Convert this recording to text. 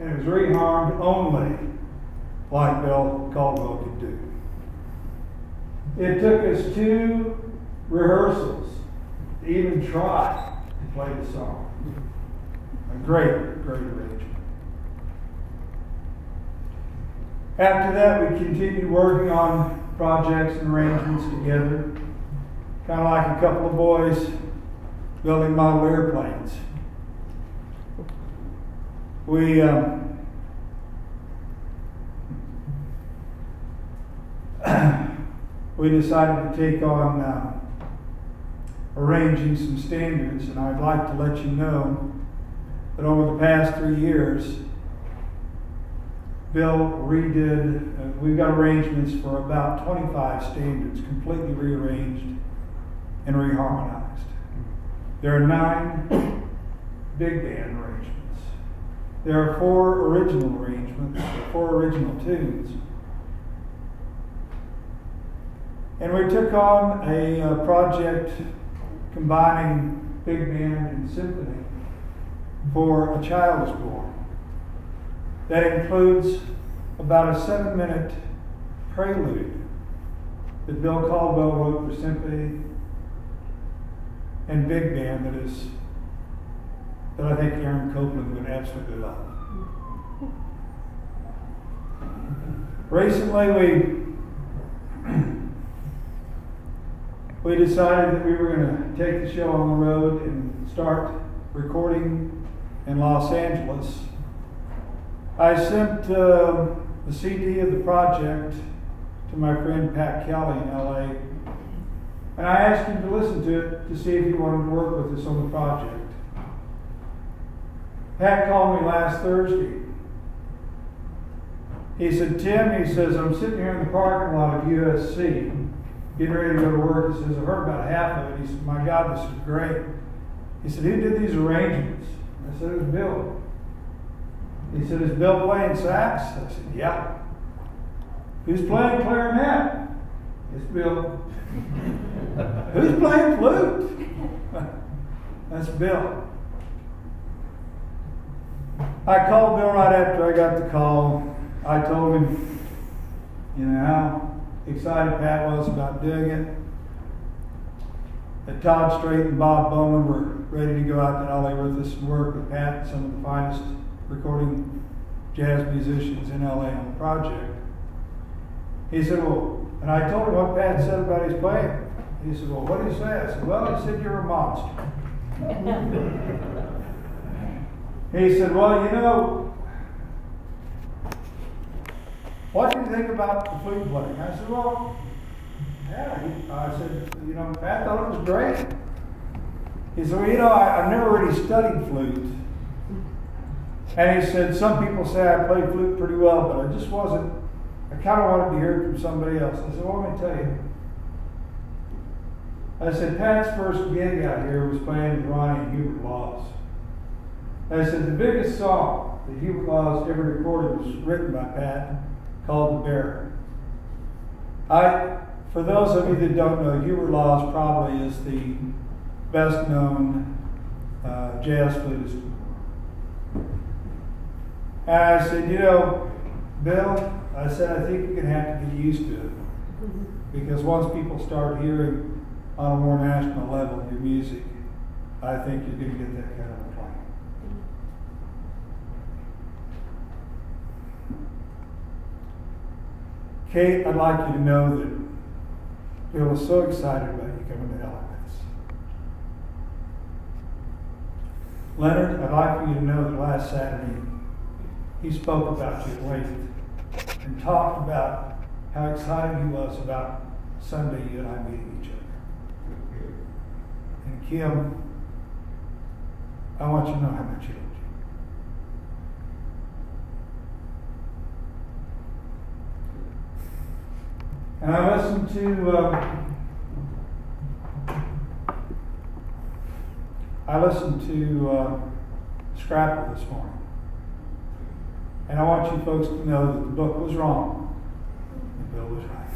and it was reharmed only like Bill Caldwell could do. It took us 2 rehearsals to even try to play the song. A great, great arrangement. After that, we continued working on projects and arrangements together, kind of like a couple of boys building model airplanes. We decided to take on arranging some standards, and I'd like to let you know that over the past 3 years, Bill redid, we've got arrangements for about 25 standards, completely rearranged and reharmonized. There are 9 big band arrangements. There are 4 original arrangements, 4 original tunes. And we took on a project combining big band and symphony for A Child Is Born. That includes about a 7-minute prelude that Bill Caldwell wrote for symphony and big band that I think Aaron Copeland would absolutely love. Recently, we decided that we were going to take the show on the road and start recording in Los Angeles. I sent the CD of the project to my friend Pat Kelly in LA, and I asked him to listen to it to see if he wanted to work with us on the project. Pat called me last Thursday. He said, Tim, he says, I'm sitting here in the parking lot of USC, getting ready to go to work. He says, I've heard about half of it. He said, my God, this is great. He said, who did these arrangements? I said, it was Bill. He said, is Bill playing sax? I said, yeah. Who's playing clarinet? It's Bill. Who's playing flute? That's Bill. I called Bill right after I got the call. I told him, you know, how excited Pat was about doing it. That Todd Strait and Bob Bowman were ready to go out to LA with us and work with Pat and some of the finest recording jazz musicians in LA on the project. He said, well, and I told him what Pat said about his playing. He said, well, what did he say? I said, well, he said, you're a monster. He said, well, you know, what do you think about the flute playing? I said, well, yeah. I said, you know, Pat thought it was great. He said, well, you know, I've never really studied flute. And he said, some people say I play flute pretty well, but I just wasn't, I kind of wanted to hear it from somebody else. I said, well, let me tell you. I said, Pat's first gig out here was playing with Ronnie and Hubert Laws. I said, the biggest song that Hubert Laws ever recorded was written by Pat, called The Bear. For those of you that don't know, Hubert Laws probably is the best known jazz flutist. And I said, you know, Bill, I said, I think you're going to have to get used to it. Because once people start hearing on a more national level your music, I think you're going to get that kind of a playing. Kate, I'd like you to know that Bill was so excited about you coming to LA with us. Leonard, I'd like for you to know that last Saturday he spoke about you at length and talked about how excited he was about Sunday you and I meeting each other. And Kim, I want you to know how much he loved you. And I listened to Scrapple this morning. And I want you folks to know that the book was wrong and Bill was right.